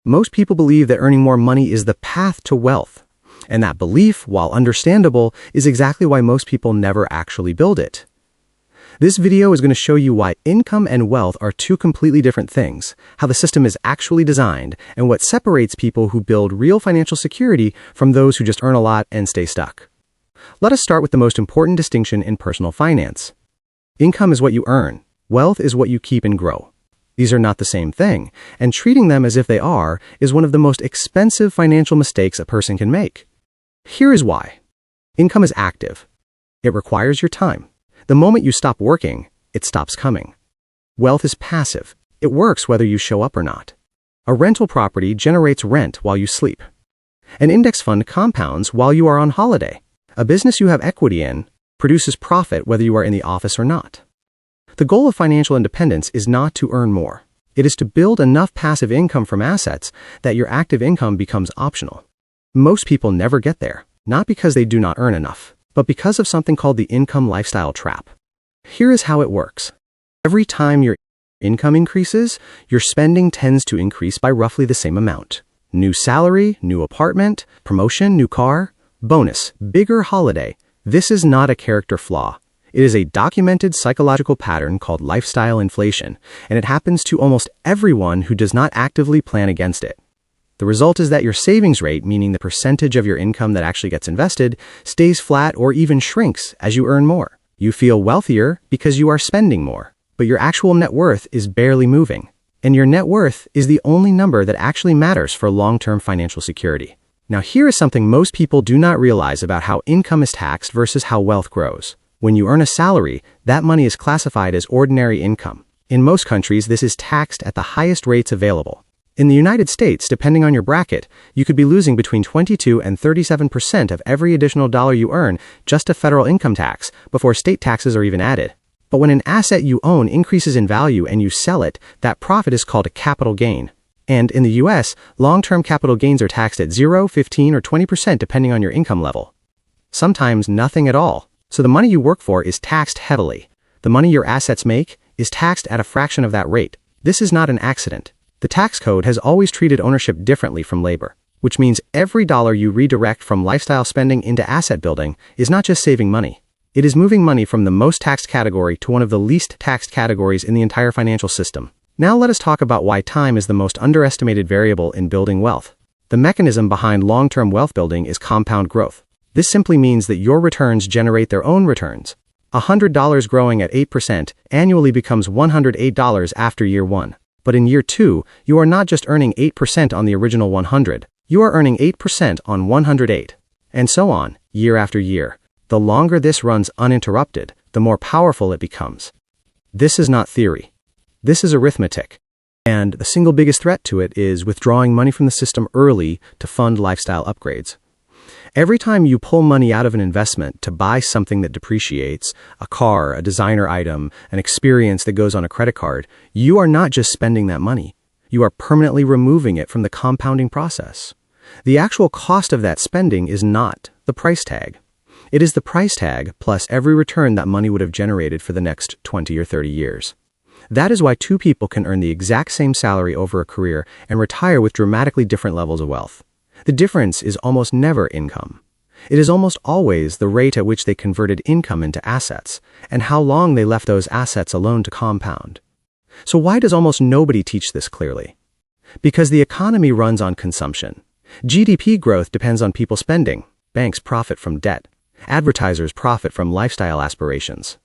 Most people believe that earning more money is the path to wealth. And that belief, while understandable, is exactly why most people never actually build it. This video is going to show you why income and wealth are two completely different things, how the system is actually designed, and what separates people who build real financial security from those who just earn a lot and stay stuck. Let us start with the most important distinction in personal finance. Income is what you earn. Wealth is what you keep and grow. These are not the same thing, and treating them as if they are is one of the most expensive financial mistakes a person can make. Here is why. Income is active. It requires your time. The moment you stop working, it stops coming. Wealth is passive. It works whether you show up or not. A rental property generates rent while you sleep. An index fund compounds while you are on holiday. A business you have equity in produces profit whether you are in the office or not. The goal of financial independence is not to earn more. It is to build enough passive income from assets that your active income becomes optional. Most people never get there, not because they do not earn enough, but because of something called the income lifestyle trap. Here is how it works. Every time your income increases, your spending tends to increase by roughly the same amount. New salary, new apartment, promotion, new car, bonus, bigger holiday. This is not a character flaw. It is a documented psychological pattern called lifestyle inflation, and it happens to almost everyone who does not actively plan against it. The result is that your savings rate, meaning the percentage of your income that actually gets invested, stays flat or even shrinks as you earn more. You feel wealthier because you are spending more, but your actual net worth is barely moving. And your net worth is the only number that actually matters for long-term financial security. Now here is something most people do not realize about how income is taxed versus how wealth grows. When you earn a salary, that money is classified as ordinary income. In most countries, this is taxed at the highest rates available. In the United States, depending on your bracket, you could be losing between 22 and 37% of every additional dollar you earn just to federal income tax before state taxes are even added. But when an asset you own increases in value and you sell it, that profit is called a capital gain. And in the US, long-term capital gains are taxed at 0, 15, or 20% depending on your income level. Sometimes nothing at all. So the money you work for is taxed heavily. The money your assets make is taxed at a fraction of that rate. This is not an accident. The tax code has always treated ownership differently from labor, which means every dollar you redirect from lifestyle spending into asset building is not just saving money. It is moving money from the most taxed category to one of the least taxed categories in the entire financial system. Now let us talk about why time is the most underestimated variable in building wealth. The mechanism behind long-term wealth building is compound growth. This simply means that your returns generate their own returns. $100 growing at 8% annually becomes $108 after year 1. But in year 2, you are not just earning 8% on the original 100, you are earning 8% on 108. And so on, year after year. The longer this runs uninterrupted, the more powerful it becomes. This is not theory. This is arithmetic. And the single biggest threat to it is withdrawing money from the system early to fund lifestyle upgrades. Every time you pull money out of an investment to buy something that depreciates, a car, a designer item, an experience that goes on a credit card, you are not just spending that money. You are permanently removing it from the compounding process. The actual cost of that spending is not the price tag. It is the price tag plus every return that money would have generated for the next 20 or 30 years. That is why two people can earn the exact same salary over a career and retire with dramatically different levels of wealth. The difference is almost never income. It is almost always the rate at which they converted income into assets, and how long they left those assets alone to compound. So why does almost nobody teach this clearly? Because the economy runs on consumption. GDP growth depends on people spending. Banks profit from debt. Advertisers profit from lifestyle aspirations.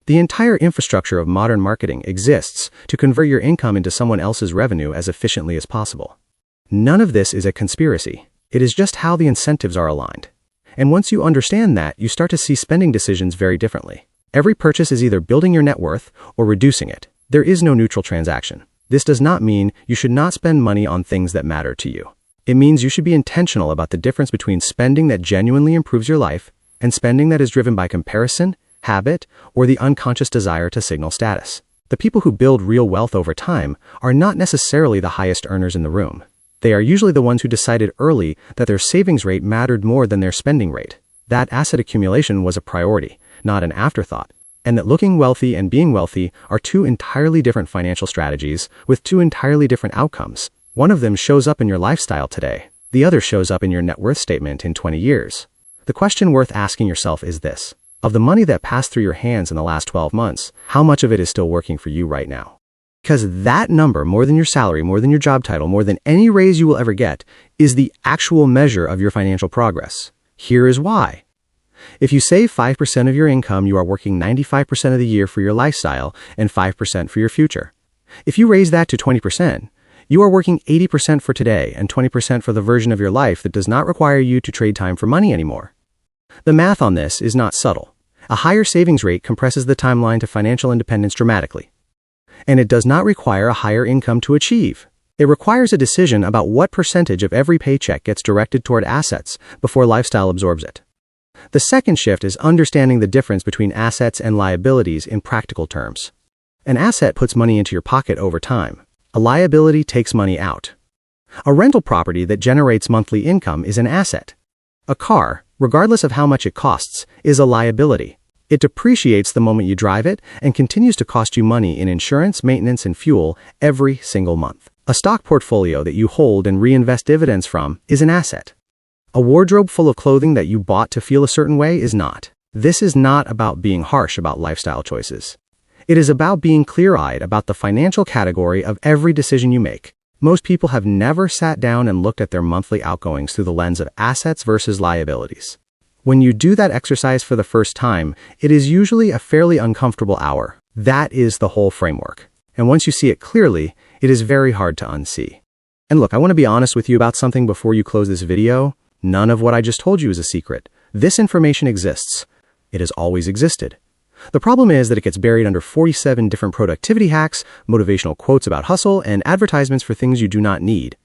The entire infrastructure of modern marketing exists to convert your income into someone else's revenue as efficiently as possible. None of this is a conspiracy. It is just how the incentives are aligned. And once you understand that, you start to see spending decisions very differently. Every purchase is either building your net worth or reducing it. There is no neutral transaction. This does not mean you should not spend money on things that matter to you. It means you should be intentional about the difference between spending that genuinely improves your life and spending that is driven by comparison, habit, or the unconscious desire to signal status. The people who build real wealth over time are not necessarily the highest earners in the room. They are usually the ones who decided early that their savings rate mattered more than their spending rate. That asset accumulation was a priority, not an afterthought. And that looking wealthy and being wealthy are two entirely different financial strategies with two entirely different outcomes. One of them shows up in your lifestyle today. The other shows up in your net worth statement in 20 years. The question worth asking yourself is this. Of the money that passed through your hands in the last 12 months, how much of it is still working for you right now? Because that number, more than your salary, more than your job title, more than any raise you will ever get, is the actual measure of your financial progress. Here is why. If you save 5% of your income, you are working 95% of the year for your lifestyle and 5% for your future. If you raise that to 20%, you are working 80% for today and 20% for the version of your life that does not require you to trade time for money anymore. The math on this is not subtle. A higher savings rate compresses the timeline to financial independence dramatically. And it does not require a higher income to achieve. It requires a decision about what percentage of every paycheck gets directed toward assets before lifestyle absorbs it. The second shift is understanding the difference between assets and liabilities in practical terms. An asset puts money into your pocket over time. A liability takes money out. A rental property that generates monthly income is an asset. A car, regardless of how much it costs, is a liability. It depreciates the moment you drive it and continues to cost you money in insurance, maintenance, and fuel every single month. A stock portfolio that you hold and reinvest dividends from is an asset. A wardrobe full of clothing that you bought to feel a certain way is not. This is not about being harsh about lifestyle choices. It is about being clear-eyed about the financial category of every decision you make. Most people have never sat down and looked at their monthly outgoings through the lens of assets versus liabilities. When you do that exercise for the first time, it is usually a fairly uncomfortable hour. That is the whole framework. And once you see it clearly, it is very hard to unsee. And look, I want to be honest with you about something before you close this video. None of what I just told you is a secret. This information exists. It has always existed. The problem is that it gets buried under 47 different productivity hacks, motivational quotes about hustle, and advertisements for things you do not need.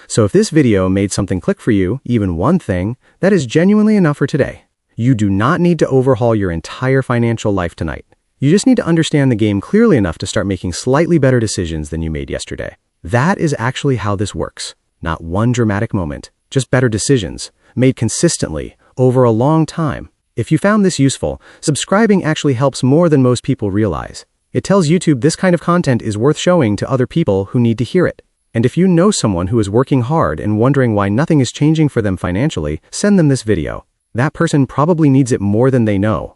So if this video made something click for you, even one thing, that is genuinely enough for today. You do not need to overhaul your entire financial life tonight. You just need to understand the game clearly enough to start making slightly better decisions than you made yesterday. That is actually how this works. Not one dramatic moment, just better decisions, made consistently, over a long time. If you found this useful, subscribing actually helps more than most people realize. It tells YouTube this kind of content is worth showing to other people who need to hear it. And if you know someone who is working hard and wondering why nothing is changing for them financially, send them this video. That person probably needs it more than they know.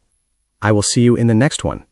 I will see you in the next one.